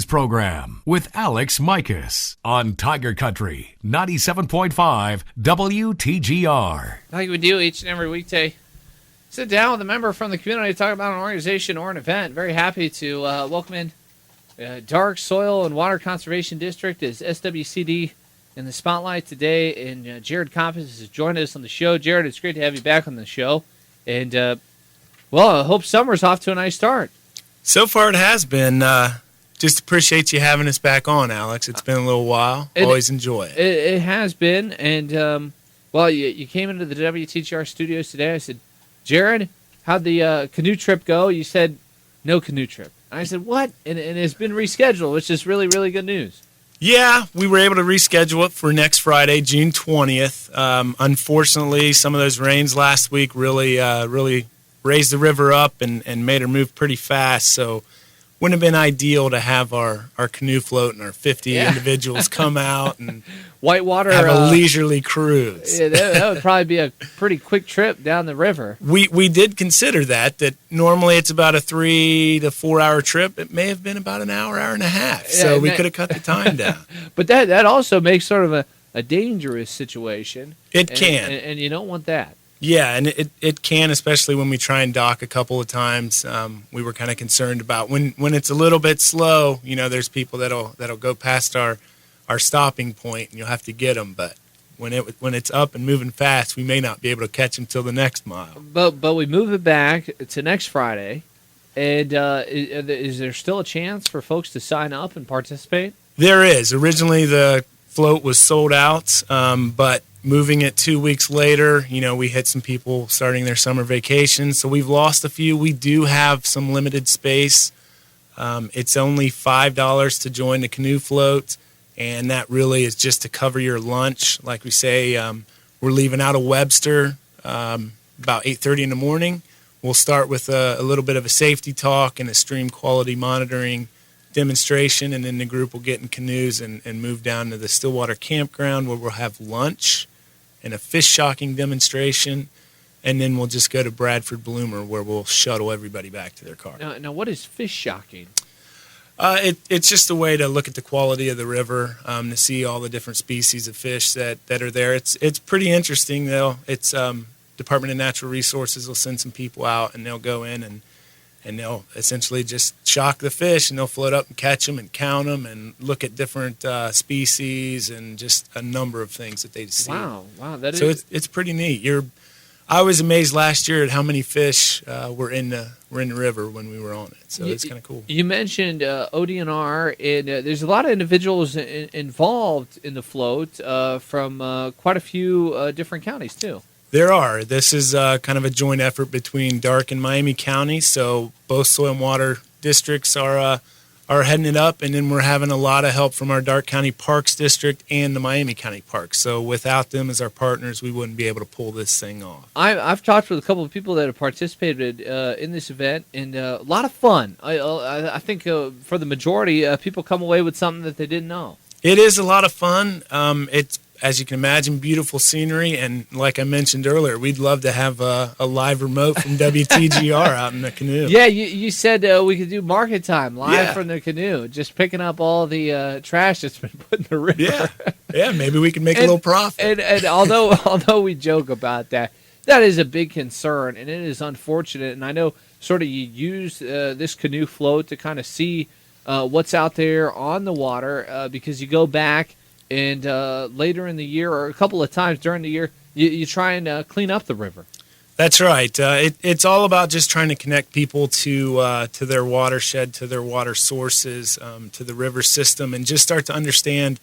Program with Alex Mikos on Tiger Country 97.5 WTGR. Like we do each and every weekday, sit down with a member from the community to talk about an organization or an event. Very happy to welcome in Darke Soil and Water Conservation District as SWCD in the spotlight today. And Jared Coppess has joined us on the show. Jared, it's great to have you back on the show. And, I hope summer's off to a nice start. So far it has been. Just appreciate you having us back on, Alex. It's been a little while. Always enjoy it. It has been. And, you came into the WTGR studios today. I said, Jared, how'd the canoe trip go? You said, no canoe trip. And I said, what? And it's been rescheduled, which is really, really good news. Yeah, we were able to reschedule it for next Friday, June 20th. Unfortunately, some of those rains last week really raised the river up and made her move pretty fast. So wouldn't have been ideal to have our canoe float and our 50 individuals come out and whitewater have a leisurely cruise. Yeah, that would probably be a pretty quick trip down the river. We did consider that normally it's about a 3 to 4 hour trip. It may have been about an hour and a half. So we could have cut the time down. But that also makes sort of a dangerous situation. It can. And you don't want that. Yeah, and it can, especially when we try and dock a couple of times. We were kind of concerned about when it's a little bit slow. You know, there's people that'll go past our stopping point, and you'll have to get them. But when it's up and moving fast, we may not be able to catch them till the next mile. But we move it back to next Friday. And is there still a chance for folks to sign up and participate? There is. Originally, the float was sold out, but moving it 2 weeks later, we had some people starting their summer vacation, so we've lost a few. We do have some limited space. It's only $5 to join the canoe float, and that really is just to cover your lunch. Like we say, we're leaving out of Webster about 8:30 in the morning. We'll start with a little bit of a safety talk and a stream quality monitoring demonstration, and then the group will get in canoes and move down to the Stillwater campground where we'll have lunch and a fish shocking demonstration, and then we'll just go to Bradford Bloomer where we'll shuttle everybody back to their car. Now what is fish shocking? It's just a way to look at the quality of the river, to see all the different species of fish that are there. It's pretty interesting, though. It's Department of Natural Resources will send some people out, and they'll go in and they'll essentially just shock the fish, and they'll float up and catch them and count them and look at different species and just a number of things that they see. Wow, so it's pretty neat. I was amazed last year at how many fish were in the river when we were on it. So it's kind of cool. You mentioned ODNR, and there's a lot of individuals involved in the float from quite a few different counties too. There are. This is kind of a joint effort between Darke and Miami County. So both soil and water districts are heading it up, and then we're having a lot of help from our Darke County Parks District and the Miami County Parks. So without them as our partners, we wouldn't be able to pull this thing off. I've talked with a couple of people that have participated in this event, and a lot of fun. I think for the majority, people come away with something that they didn't know. It is a lot of fun. It's, as you can imagine, beautiful scenery, and like I mentioned earlier, we'd love to have a live remote from WTGR out in the canoe. Yeah, you said we could do market time live from the canoe, just picking up all the trash that's been put in the river. Yeah, maybe we can make a little profit. And although we joke about that is a big concern, and it is unfortunate. And I know sort of you use this canoe float to kind of see what's out there on the water because you go back and later in the year or a couple of times during the year, you try and clean up the river. That's right. It's all about just trying to connect people to their watershed, to their water sources, to the river system, and just start to understand,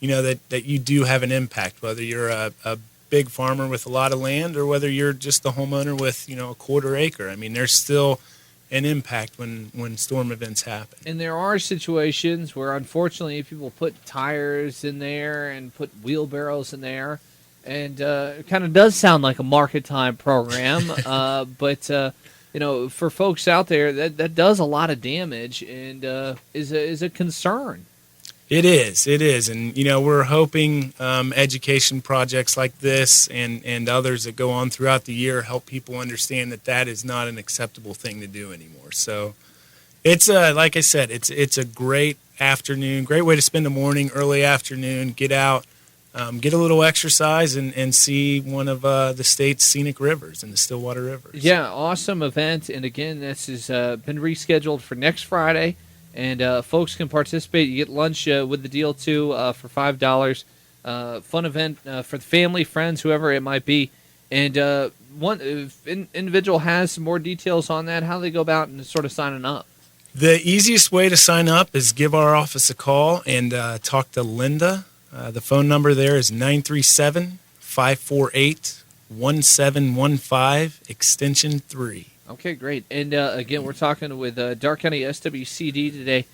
that you do have an impact, whether you're a big farmer with a lot of land or whether you're just the homeowner with, a quarter acre. I mean, there's still an impact when storm events happen. And there are situations where, unfortunately, people put tires in there and put wheelbarrows in there, and it kind of does sound like a market time program, but for folks out there, that does a lot of damage and is a concern. It is. And, we're hoping education projects like this and others that go on throughout the year help people understand that is not an acceptable thing to do anymore. So it's, like I said, it's a great afternoon. Great way to spend the morning, early afternoon, get out, get a little exercise, and see one of the state's scenic rivers and the Stillwater rivers. Yeah, awesome event. And again, this has been rescheduled for next Friday. And folks can participate. You get lunch with the deal, too, for $5. Fun event for the family, friends, whoever it might be. And if an individual has some more details on that, how do they go about and sort of signing up? The easiest way to sign up is give our office a call and talk to Linda. The phone number there is 937-548-1715, extension 3. Okay, great. And again, we're talking with Darke County SWCD today.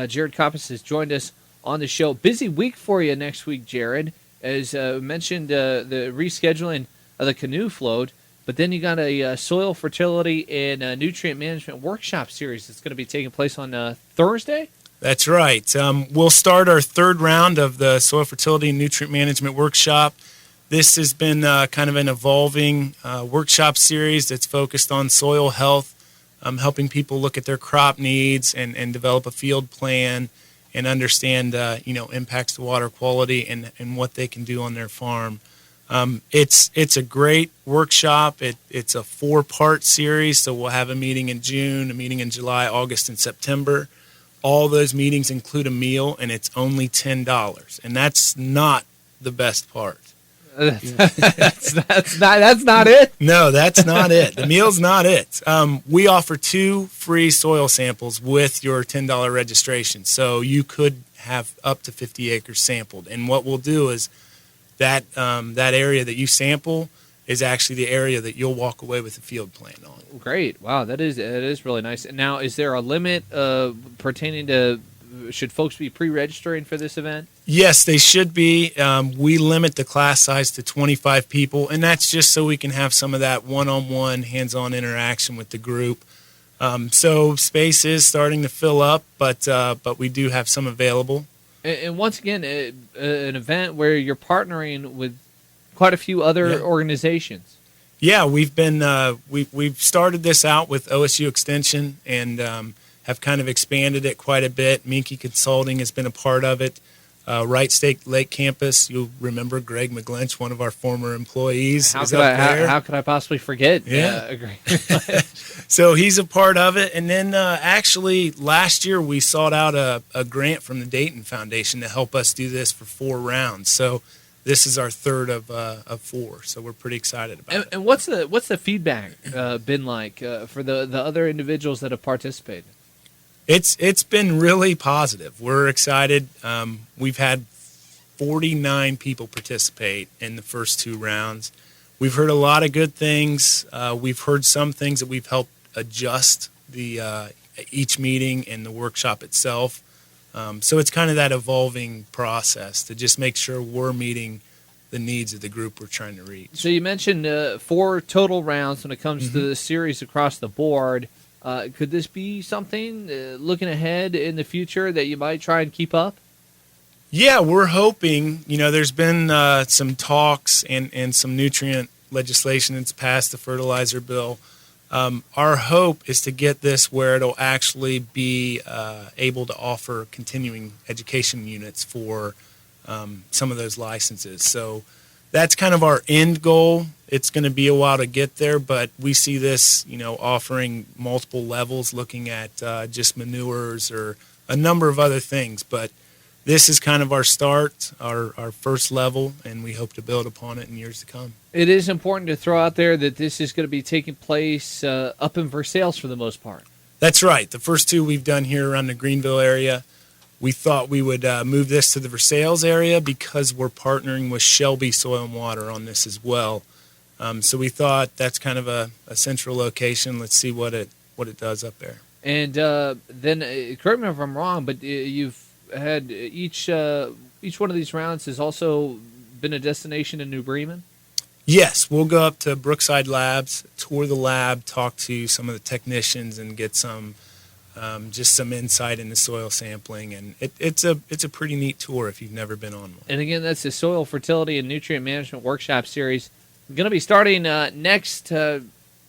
Jared Coppess has joined us on the show. Busy week for you next week, Jared. As mentioned, the rescheduling of the canoe float, but then you got a soil fertility and nutrient management workshop series that's going to be taking place on Thursday? That's right. We'll start our third round of the soil fertility and nutrient management workshop. This has been kind of an evolving workshop series that's focused on soil health, helping people look at their crop needs and develop a field plan and understand impacts to water quality and what they can do on their farm. It's a great workshop. It's a 4-part series, so we'll have a meeting in June, a meeting in July, August, and September. All those meetings include a meal, and it's only $10. And that's not the best part. That's not it? No, that's not it. The meal's not it. We offer 2 free soil samples with your $10 registration, so you could have up to 50 acres sampled. And what we'll do is that area that you sample is actually the area that you'll walk away with a field plan on. Great. Wow, that is really nice. And now, is there a limit pertaining to, should folks be pre-registering for this event? Yes, they should be. We limit the class size to 25 people, and that's just so we can have some of that one-on-one, hands-on interaction with the group. So space is starting to fill up, but we do have some available. And once again, an event where you're partnering with quite a few other organizations. Yeah, we've been we've started this out with OSU Extension and have kind of expanded it quite a bit. Minky Consulting has been a part of it. Wright State Lake Campus, you'll remember Greg McGlinch, one of our former employees. How could I possibly forget? Yeah. So he's a part of it. And then actually last year we sought out a grant from the Dayton Foundation to help us do this for 4 rounds. So this is our third of 4. So we're pretty excited about it. And what's the feedback been like for the other individuals that have participated? It's been really positive. We're excited. We've had 49 people participate in the first 2 rounds. We've heard a lot of good things. We've heard some things that we've helped adjust each meeting and the workshop itself. So it's kind of that evolving process to just make sure we're meeting the needs of the group we're trying to reach. So you mentioned 4 total rounds when it comes to the series across the board. Could this be something, looking ahead in the future, that you might try and keep up? Yeah, we're hoping. There's been some talks and some nutrient legislation that's passed, the fertilizer bill. Our hope is to get this where it'll actually be able to offer continuing education units for some of those licenses. So that's kind of our end goal. It's going to be a while to get there, but we see this, offering multiple levels, looking at just manures or a number of other things. But this is kind of our start, our first level, and we hope to build upon it in years to come. It is important to throw out there that this is going to be taking place up in Versailles for the most part. That's right. The first 2 we've done here around the Greenville area. We thought we would move this to the Versailles area because we're partnering with Shelby Soil and Water on this as well. So we thought that's kind of a central location. Let's see what it does up there. And then, correct me if I'm wrong, but you've had each one of these rounds has also been a destination in New Bremen? Yes, we'll go up to Brookside Labs, tour the lab, talk to some of the technicians, and get some just some insight into soil sampling. And it's a pretty neat tour if you've never been on one. And again, that's the Soil Fertility and Nutrient Management Workshop Series. Going to be starting next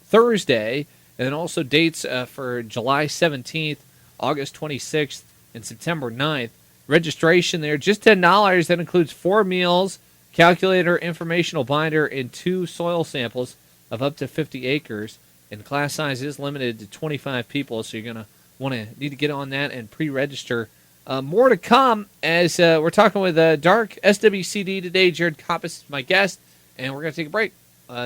Thursday, and then also dates for July 17th, August 26th, and September 9th. Registration there, just $10. That includes 4 meals, calculator, informational binder, and 2 soil samples of up to 50 acres. And class size is limited to 25 people, so you're going to need to get on that and pre-register. More to come as we're talking with Darke SWCD today. Jared Coppess is my guest, and we're going to take a break.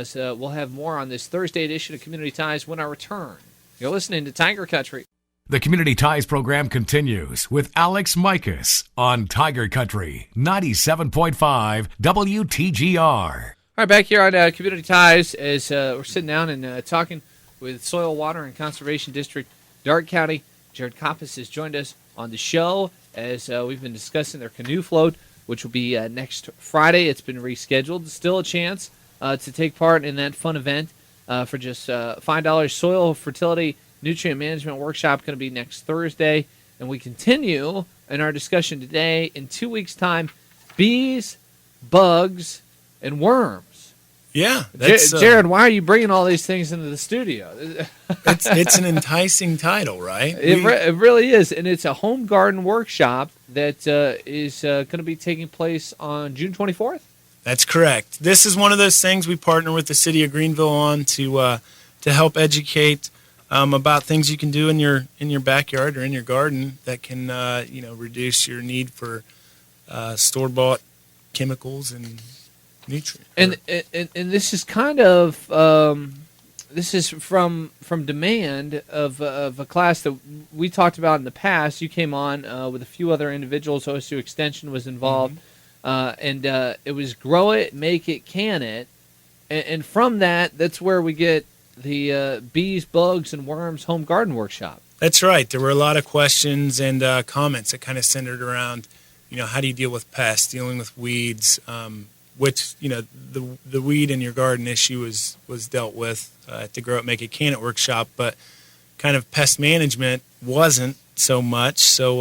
So we'll have more on this Thursday edition of Community Ties when I return. You're listening to Tiger Country. The Community Ties program continues with Alex Mikos on Tiger Country 97.5 WTGR. All right, back here on Community Ties as we're sitting down and talking with Soil, Water, and Conservation District, Darke County. Jared Coppess has joined us on the show as we've been discussing their canoe float, which will be next Friday. It's been rescheduled. Still a chance to take part in that fun event for just $5. Soil fertility nutrient management workshop going to be next Thursday. And we continue in our discussion today. In 2 weeks' time, bees, bugs, and worms. Yeah. Jared, why are you bringing all these things into the studio? It's an enticing title, right? It really is. And it's a home garden workshop that is going to be taking place on June 24th. That's correct. This is one of those things we partner with the city of Greenville on to help educate about things you can do in your backyard or in your garden that can reduce your need for store-bought chemicals and nutrients. And this is kind of this is from demand of a class that we talked about in the past. You came on with a few other individuals. OSU Extension was involved, and it was grow it, make it, can it, and from that's where we get the bees, bugs, and worms home garden workshop. That's right. There were a lot of questions and comments that kind of centered around, how do you deal with pests, dealing with weeds, which, the weed in your garden issue was dealt with at the Grow It, Make It, Can It workshop, but kind of pest management wasn't so much. So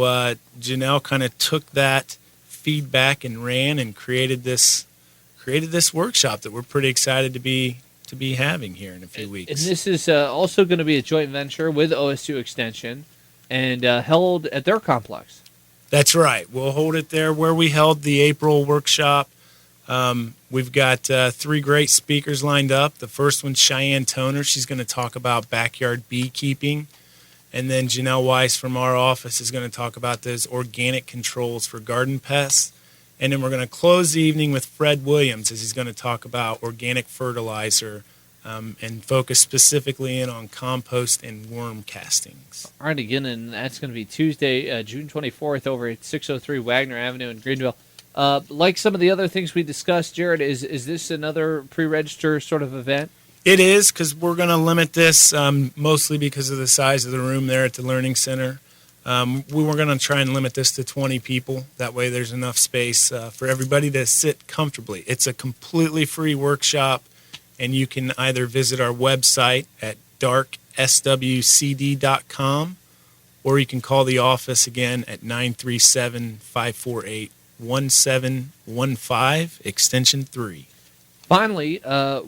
Janelle kind of took that feedback and ran and created this workshop that we're pretty excited to be having here in a few weeks. And this is also going to be a joint venture with OSU Extension and held at their complex. That's right. We'll hold it there where we held the April workshop. We've got 3 great speakers lined up. The first one's Cheyenne Toner. She's going to talk about backyard beekeeping. And then Janelle Weiss from our office is going to talk about those organic controls for garden pests. And then we're going to close the evening with Fred Williams as he's going to talk about organic fertilizer and focus specifically in on compost and worm castings. All right, again, and that's going to be Tuesday, June 24th over at 603 Wagner Avenue in Greenville. Like some of the other things we discussed, Jared, is this another pre-register sort of event? It is, because we're going to limit this mostly because of the size of the room there at the Learning Center. We were going to try and limit this to 20 people. That way there's enough space for everybody to sit comfortably. It's a completely free workshop, and you can either visit our website at darkswcd.com, or you can call the office again at 937-548-1715, extension 3. Finally,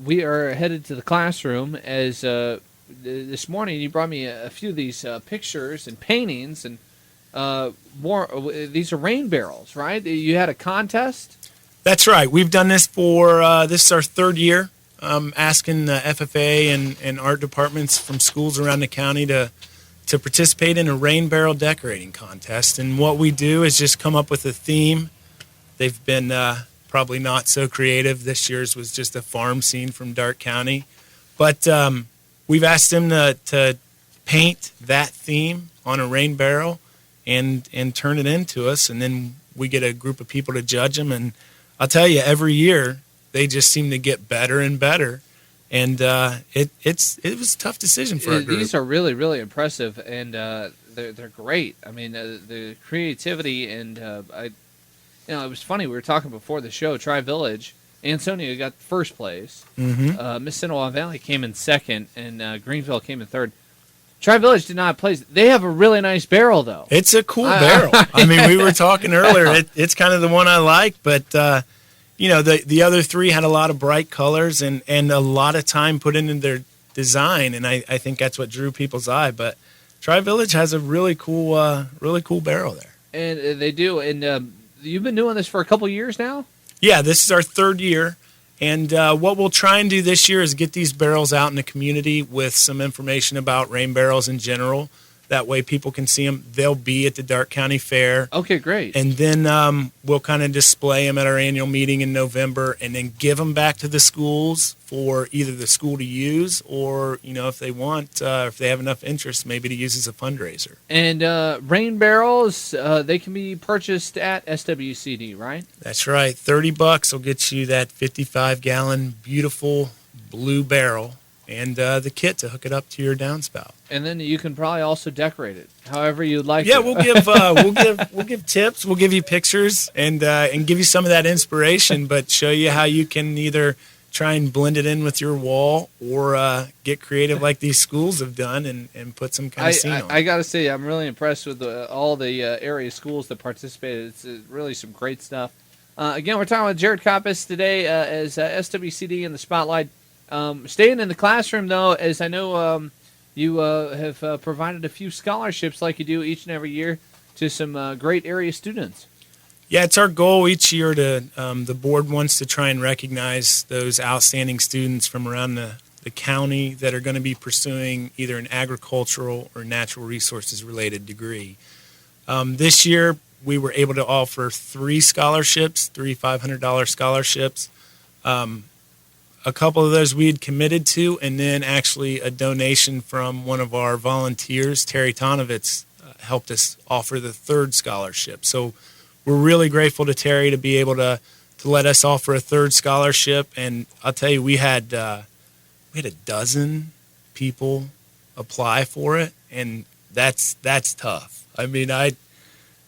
we are headed to the classroom as this morning you brought me a few of these pictures and paintings and more. These are rain barrels, right? You had a contest? That's right. We've done this for this is our 3rd year, asking the FFA and art departments from schools around the county to participate in a rain barrel decorating contest. And what we do is just come up with a theme. They've been probably not so creative. This year's was just a farm scene from Darke County. But we've asked them to paint that theme on a rain barrel and turn it into us, and then we get a group of people to judge them. And I'll tell you, every year they just seem to get better and better. And it was a tough decision for our group. These are really, really impressive, and they're great. I mean, the creativity and it was funny. We were talking before the show. Tri-Village, Ansonia got first place. Mm-hmm. Mississinawa Valley came in second, and Greenville came in third. Tri-Village did not place. They have a really nice barrel, though. It's a cool barrel. I mean, we were talking earlier. It's kind of the one I like, but the other 3 had a lot of bright colors and a lot of time put into their design, and I think that's what drew people's eye. But Tri-Village has a really cool barrel there. And they do. And you've been doing this for a couple years now? Yeah, this is our third year. And what we'll try and do this year is get these barrels out in the community with some information about rain barrels in general. That way people can see them. They'll be at the Darke County Fair. Okay, great. And then we'll kind of display them at our annual meeting in November and then give them back to the schools for either the school to use or, if they want, if they have enough interest, maybe to use as a fundraiser. And rain barrels, they can be purchased at SWCD, right? That's right. $30 will get you that 55-gallon beautiful blue barrel and the kit to hook it up to your downspout. And then you can probably also decorate it however you'd like. Yeah, to. we'll give tips. We'll give you pictures and give you some of that inspiration, but show you how you can either try and blend it in with your wall or get creative like these schools have done and put some kind of scene on. I got to say, I'm really impressed with all the area schools that participated. It's really some great stuff. Again, we're talking with Jared Coppess today as SWCD in the spotlight. Staying in the classroom, though, as I know you have provided a few scholarships like you do each and every year to some great area students. Yeah, it's our goal each year to the board wants to try and recognize those outstanding students from around the county that are going to be pursuing either an agricultural or natural resources related degree. This year, we were able to offer three $500 scholarships. A couple of those we had committed to, and then actually a donation from one of our volunteers, Terry Tonovitz, helped us offer the third scholarship. So we're really grateful to Terry to be able to let us offer a third scholarship. And I'll tell you, we had a dozen people apply for it, and that's tough. I mean, I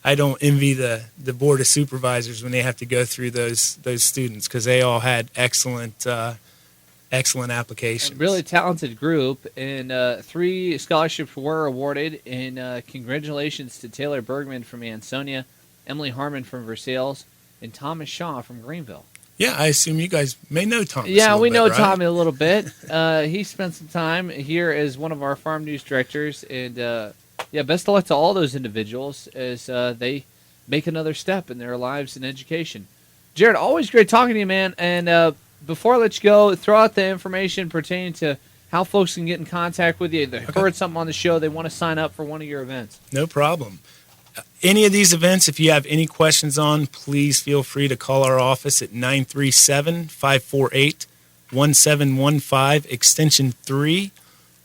don't envy the board of supervisors when they have to go through those students because they all had excellent applications. A really talented group, and 3 scholarships were awarded. And congratulations to Taylor Bergman from Ansonia, Emily Harmon from Versailles, and Thomas Shaw from Greenville. Yeah, I assume you guys may know Thomas. Yeah, we know right? Tommy a little bit. He spent some time here as one of our farm news directors, and best of luck to all those individuals as they make another step in their lives and education. Jared, always great talking to you, man. And before I let you go, throw out the information pertaining to how folks can get in contact with you. They heard something on the show, they want to sign up for one of your events. No problem. Any of these events, if you have any questions on, please feel free to call our office at 937-548-1715, extension 3,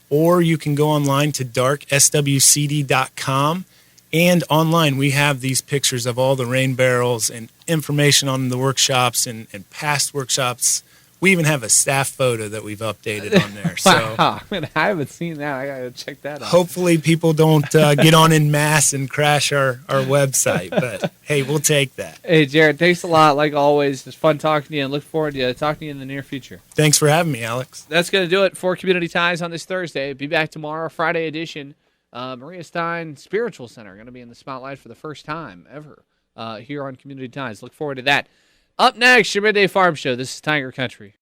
or you can go online to darkswcd.com. And online, we have these pictures of all the rain barrels and information on the workshops and past workshops. We even have a staff photo that we've updated on there. So wow, man, I haven't seen that. I got to check that out. Hopefully people don't get on en masse and crash our website. But, hey, we'll take that. Hey, Jared, thanks a lot. Like always, it's fun talking to you, and look forward to talking to you in the near future. Thanks for having me, Alex. That's going to do it for Community Ties on this Thursday. Be back tomorrow, Friday edition. Maria Stein Spiritual Center going to be in the spotlight for the first time ever here on Community Ties. Look forward to that. Up next, your Midday Farm Show. This is Tiger Country.